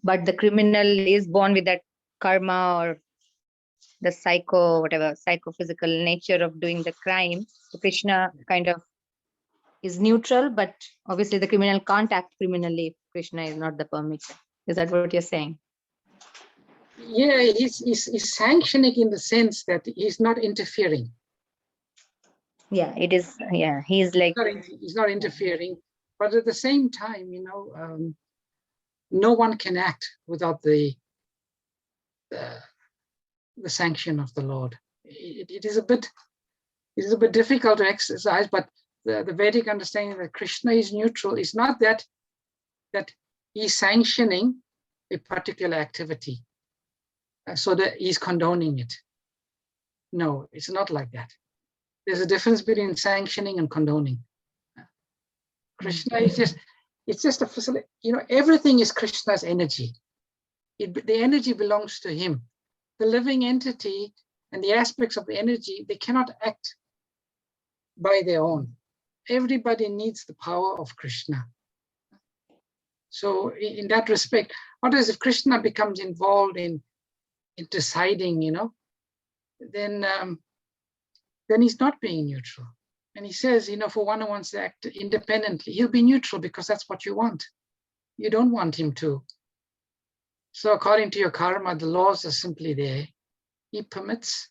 but the criminal is born with that karma or the psychophysical nature of doing the crime. So Krishna kind of is neutral, but obviously the criminal can't act criminally if Krishna is not the permitter. Is that what you're saying? Yeah, he's sanctioning in the sense that he's not interfering. Yeah, it is. Yeah, he's like, he's not interfering, but at the same time, no one can act without the sanction of the Lord. It is a bit difficult to exercise, but the Vedic understanding that Krishna is neutral is not that he's sanctioning a particular activity, so that he's condoning it. No, it's not like that. There's a difference between sanctioning and condoning. Krishna is it's just a facility. Everything is Krishna's energy. The energy belongs to him. The living entity and the aspects of the energy, they cannot act by their own. Everybody needs the power of Krishna. So in that respect, otherwise if Krishna becomes involved in deciding, then he's not being neutral. And he says, for one who wants to act independently, he'll be neutral because that's what you want. You don't want him to. So according to your karma, the laws are simply there. He permits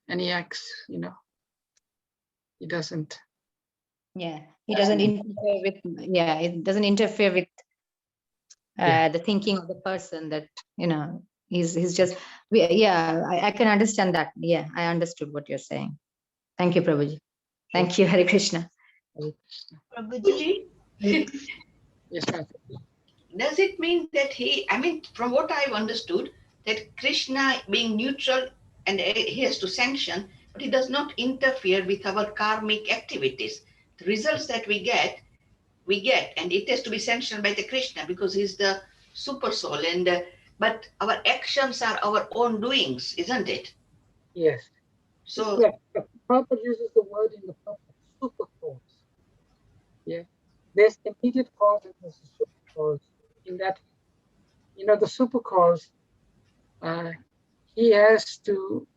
and he acts, he doesn't. Yeah, he doesn't interfere with, it doesn't interfere with the thinking of the person that, he's just, I can understand that. Yeah, I understood what you're saying. Thank you, Prabhuji. Thank you, Hare Krishna. Prabhuji, Yes, ma'am. Does it mean that from what I've understood, that Krishna being neutral and he has to sanction, but he does not interfere with our karmic activities. The results that we get, and it has to be sanctioned by the Krishna because he's the super soul. But our actions are our own doings, isn't it? Yes. So the Prabhupada uses the word in the purpose, super cause. Yeah. There's immediate cause and there's a super cause. In that, the super cause, he has to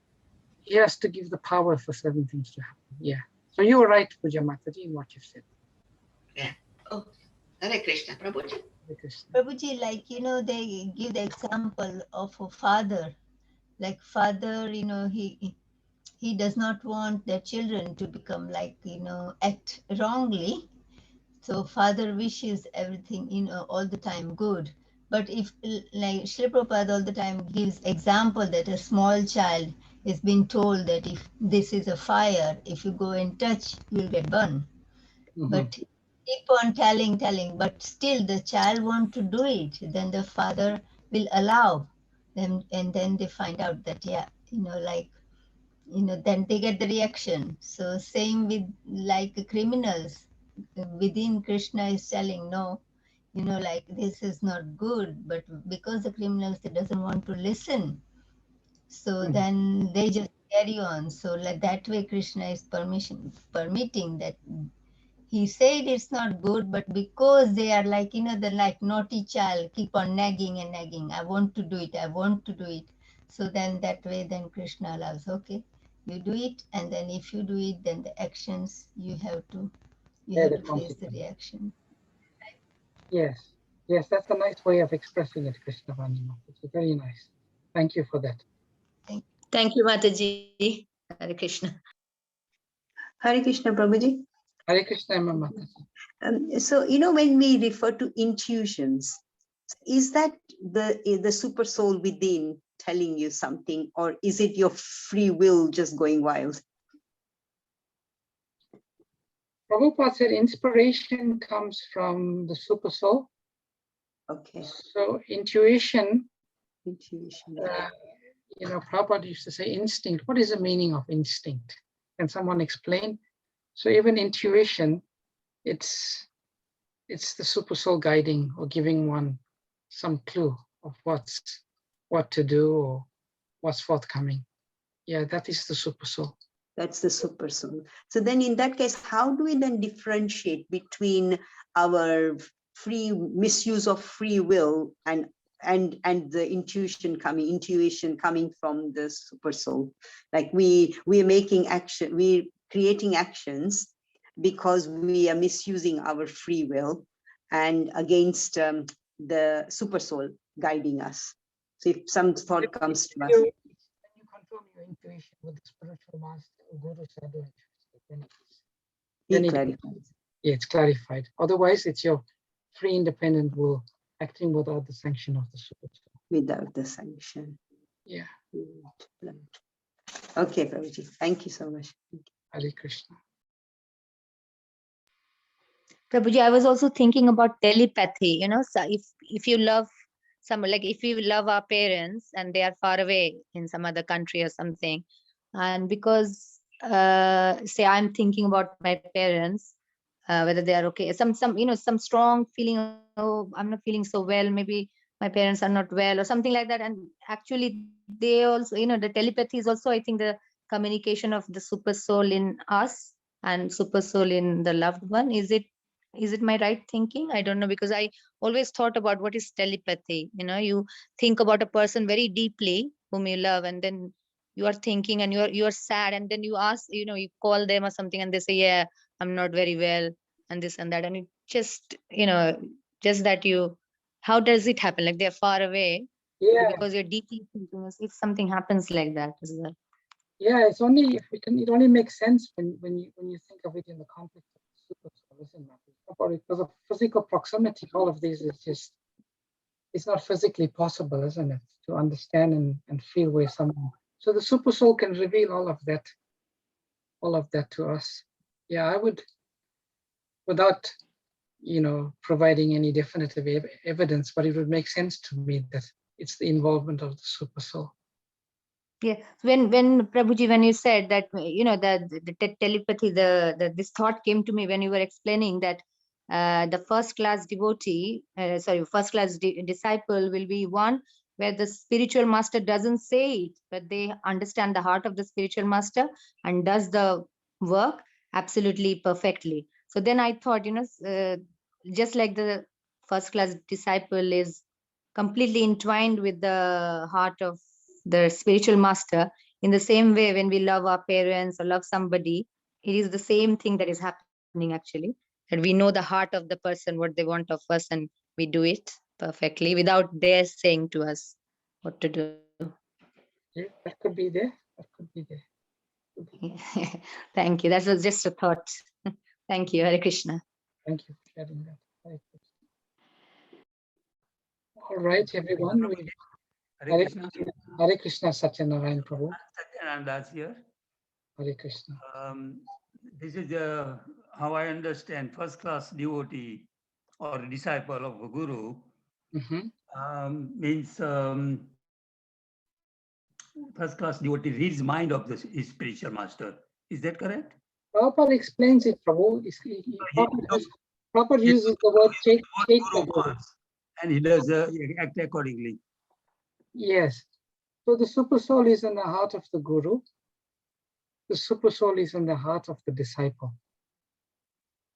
give the power for certain things to happen. Yeah. So you were right, Puja Mataji, in what you said. yeah. Oh, Hare Krishna, Prabhuji. Hare Krishna. Prabhuji, they give the example of a father. Like father, he does not want their children to become act wrongly. So father wishes everything, all the time good. But if, like Srila Prabhupada all the time gives example that a small child is being told that if this is a fire, if you go and touch, you'll get burned. But keep on telling, but still the child want to do it, then the father will allow them, and then they find out that, then they get the reaction. So same with criminals. Within Krishna is telling, no, this is not good, but because the criminals, they doesn't want to listen. So then they just carry on. So that way Krishna is permitting that. He said it's not good, but because they are the naughty child, keep on nagging and nagging. I want to do it. I want to do it. So then that way, then Krishna allows, okay, you do it. And then if you do it, then the actions you have to face the reaction. Yes. Yes, that's a nice way of expressing it, Krishna Vani Mataji. Very nice. Thank you for that. Thank you, Mataji. Hare Krishna. Hare Krishna, Prabhuji. Hare Krishna, Mataji. So, when we refer to intuitions, is that the super soul within telling you something, or is it your free will just going wild? Prabhupada said inspiration comes from the super soul. Okay. So intuition. Prabhupada used to say instinct. What is the meaning of instinct? Can someone explain? So even intuition, it's the super soul guiding or giving one some clue of what to do or what's forthcoming. Yeah, that is the super soul. That's the super soul. So then in that case, how do we then differentiate between our misuse of free will and the intuition coming from the super soul? Like we're making action, we're creating actions because we are misusing our free will and against the super soul guiding us. So if some thought comes to us. When you confirm your intuition with the spiritual master, Guru, Sadhu, then clarifies. Yeah, it's clarified. Otherwise, it's your free independent will acting without the sanction of the super soul. Without the sanction. Yeah. Okay, Prabhuji. Thank you so much. Hare Krishna. Prabhuji, I was also thinking about telepathy, you know, so if you love someone, like if we love our parents and they are far away in some other country or something, and because say I'm thinking about my parents, whether they are okay, some you know, some strong feeling, oh, I'm not feeling so well, maybe my parents are not well or something like that, and actually they also, you know, the telepathy is also, I think, the communication of the super soul in us and super soul in the loved one. Is it my right thinking? I don't know, because I always thought about what is telepathy. You know, you think about a person very deeply whom you love, and then you are thinking and you are sad, and then you ask, you know, you call them or something, and they say, yeah, I'm not very well, and this and that, and it just, you know, just that you, how does it happen? Like they're far away, but Yeah, because you're deeply thinking, if something happens like that as well. yeah. It's only if we can. It only makes sense when you think of it in the context of the super soul, isn't it? Because of physical proximity, all of these is just, it's not physically possible, isn't it, to understand and feel where someone. So the super soul can reveal all of that to us. Yeah, I would, without providing any definitive evidence, but it would make sense to me that it's the involvement of the super soul. Yeah, when Prabhuji, when you said that, you know, the telepathy, this thought came to me when you were explaining that the first class devotee, first class disciple will be one where the spiritual master doesn't say it, but they understand the heart of the spiritual master and does the work absolutely perfectly. So then I thought, you know, just like the first class disciple is completely entwined with the heart of the spiritual master, in the same way, when we love our parents or love somebody, it is the same thing that is happening actually, that we know the heart of the person, what they want of us, and we do it perfectly without their saying to us what to do. Yeah, that could be there. That could be there. Thank you, that was just a thought. Thank you. Hare Krishna. Thank you for sharing that. All right, everyone. Hare Krishna. Hare Krishna, Satyanarayan Prabhu. Satyanarayan Das here. Hare Krishna. This is how I understand first class devotee or disciple of a guru. Means first class devotee reads mind of his spiritual master. Is that correct? Prabhupada explains it, Prabhu. Prabhupada uses the word Chaitya Guru. And he does act accordingly. Yes. So the super soul is in the heart of the guru. The super soul is in the heart of the disciple.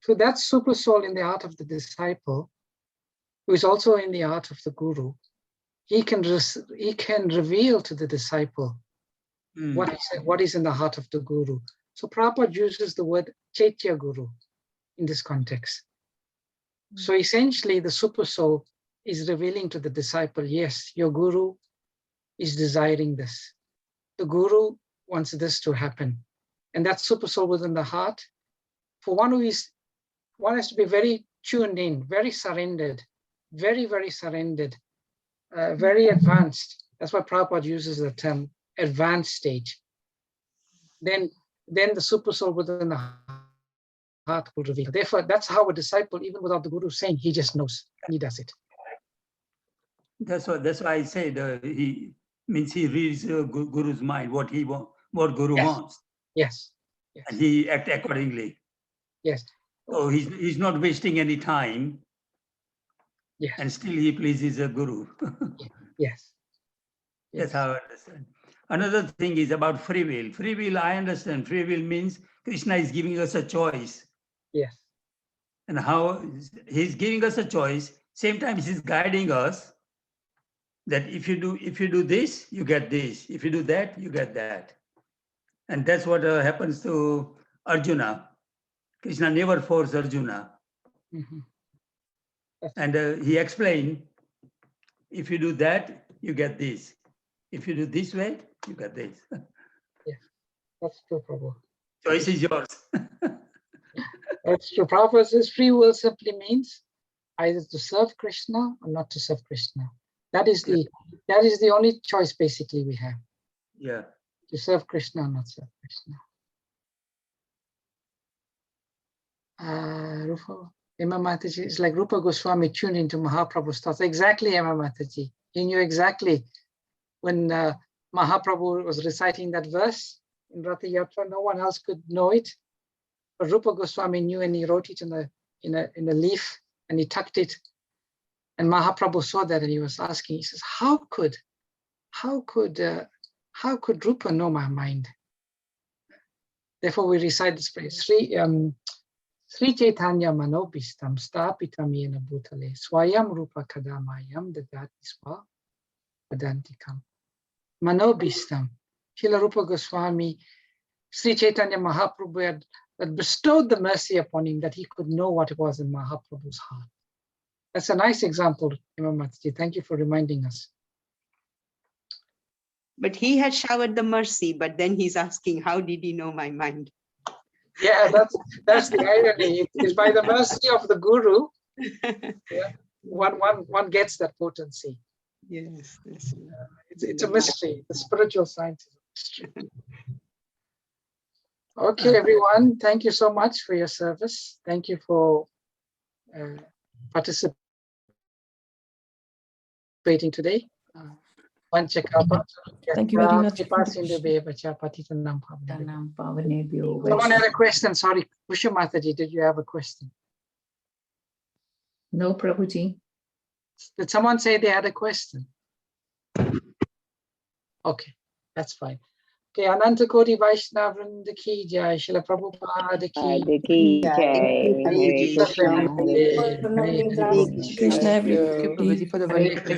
So that super soul in the heart of the disciple, who is also in the heart of the guru, he can reveal to the disciple what is in the heart of the guru. So Prabhupada uses the word Chaitya Guru in this context. So essentially the super soul is revealing to the disciple, yes, your guru is desiring this. The guru wants this to happen. And that super soul within the heart, for one has to be very tuned in, very surrendered, very, very surrendered, very advanced. That's why Prabhupada uses the term advanced stage. Then the super soul within the heart will reveal. Therefore, that's how a disciple, even without the guru saying, he just knows, he does it. That's why I said he reads Guru's mind, what Guru wants. Yes. And he acts accordingly. Yes. So he's not wasting any time. Yes. And still he pleases a Guru. Yes. That's how I understand. Another thing is about free will. Free will, I understand. Free will means Krishna is giving us a choice. Yes. And how he's giving us a choice, same time he's guiding us that if you do this, you get this. If you do that, you get that. And that's what happens to Arjuna. Krishna never forced Arjuna. And he explained, if you do that, you get this. If you do this way, you get this. Yes, that's true, Prabhu. Choice is yours. That's true. Prabhupada says free will simply means either to serve Krishna or not to serve Krishna. That is the only choice basically we have. Yeah. To serve Krishna or not serve Krishna. Rupa, Emma Mataji, it's like Rupa Goswami tuned into Mahaprabhu's thoughts. Exactly, Emma Mataji. He knew exactly when Mahaprabhu was reciting that verse in Ratha Yatra, no one else could know it. But Rupa Goswami knew, and he wrote it in a leaf, and he tucked it. And Mahaprabhu saw that, and he was asking, he says, how could Rupa know my mind? Therefore, we recite this phrase, Sri Chaitanya Manobhistam Stapitam Yena Bhutale Swayam Rupa Kadamayam Dadati Swa Padantikam. Manobhistam. Srila Rupa Goswami, Sri Chaitanya Mahaprabhu had bestowed the mercy upon him that he could know what it was in Mahaprabhu's heart. That's a nice example, Imam Mataji. Thank you for reminding us. But he had showered the mercy, but then he's asking, how did he know my mind? Yeah, that's the irony. It's by the mercy of the Guru, yeah, one gets that potency. Yes. It's a mystery. The spiritual science is a mystery. Okay, everyone. Thank you so much for your service. Thank you for participating today. Thank you very much. Someone had a question. Sorry, Pusha Mataji, did you have a question? No, Prabhuji. Did someone say they had a question? Okay, that's fine. Okay, Ananta Koti Vaishnava Vrinda ki jai, Srila Prabhupada ki Jai. Hare Krishna, Hare Hare Krishna. Krishna. Krishna, everybody. Prabhuji for the wonderful